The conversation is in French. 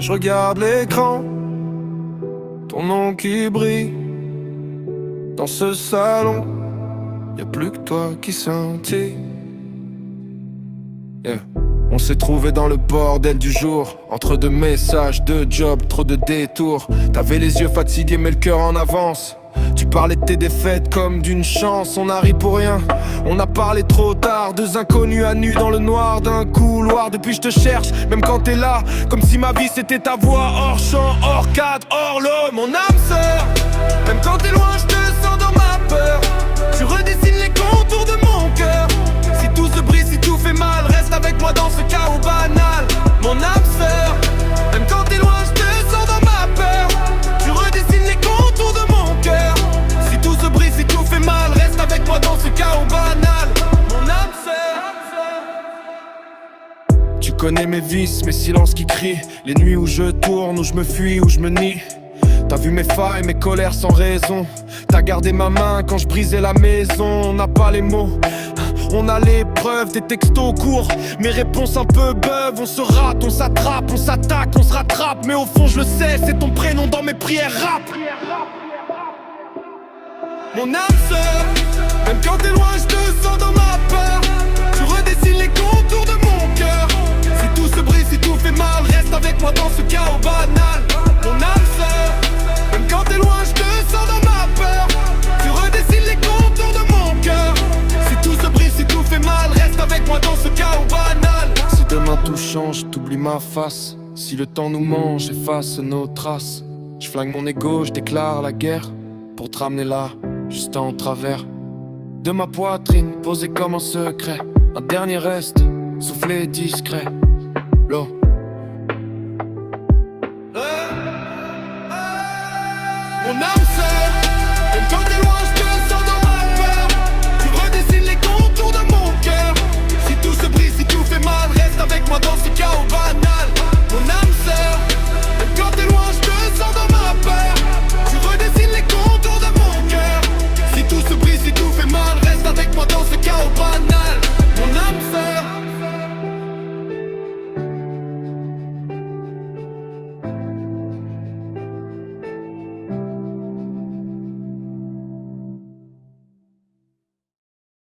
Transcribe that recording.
Je regarde l'écran, ton nom qui brille. Dans ce salon, y'a plus que toi qui scintille. Yeah. On s'est trouvé dans le bordel du jour, entre deux messages, deux jobs, trop de détours. T'avais les yeux fatigués mais le cœur en avance. Tu parlais de tes défaites comme d'une chance. On a ri pour rien, on a parlé trop tard. Deux inconnus à nu dans le noir d'un couloir. Depuis je te cherche, même quand t'es là, comme si ma vie c'était ta voix. Hors champ, hors cadre, hors lot. Mon âme sœur, même quand t'es loin je te sens dans ma peur. Tu redessines les contours de mon cœur. Si tout se brise, si tout fait mal, reste avec moi dans ce chaos banal. Mon âme sœur, même quand t'es loin je te sens dans ma peur. Tu redessines les contours de mon cœur. Si tout se brise, si tout fait mal, reste avec moi dans ce chaos banal. Mon âme sœur. Tu connais mes vices, mes silences qui crient. Les nuits où je tourne, où je me fuis, où je me nie. T'as vu mes failles, mes colères sans raison. T'as gardé ma main quand je brisais la maison. On n'a pas les mots, on a les preuves, des textos courts, mes réponses un peu beuves. On se rate, on s'attrape, on s'attaque, on se rattrape. Mais au fond je le sais, c'est ton prénom dans mes prières rap. Mon âme sœur, même quand t'es loin je te sens dans ma peur. Tu redessines les contours de mon cœur. Si tout se brise, si tout fait mal, reste avec moi dans ce chaos banal. Mon âme sœur, même quand t'es loin je te sens dans ma peur. Tu redessines les contours de mon cœur. Si tout se brise, si tout fait mal, reste avec moi dans ce chaos banal. Si demain tout change, t'oublies ma face. Si le temps nous mange, efface nos traces. Je flingue mon ego, je déclare la guerre. Pour te ramener là, juste en travers de ma poitrine, posé comme un secret. Un dernier reste, soufflé discret. L'eau. Mon âme sœur, même quand t'es loin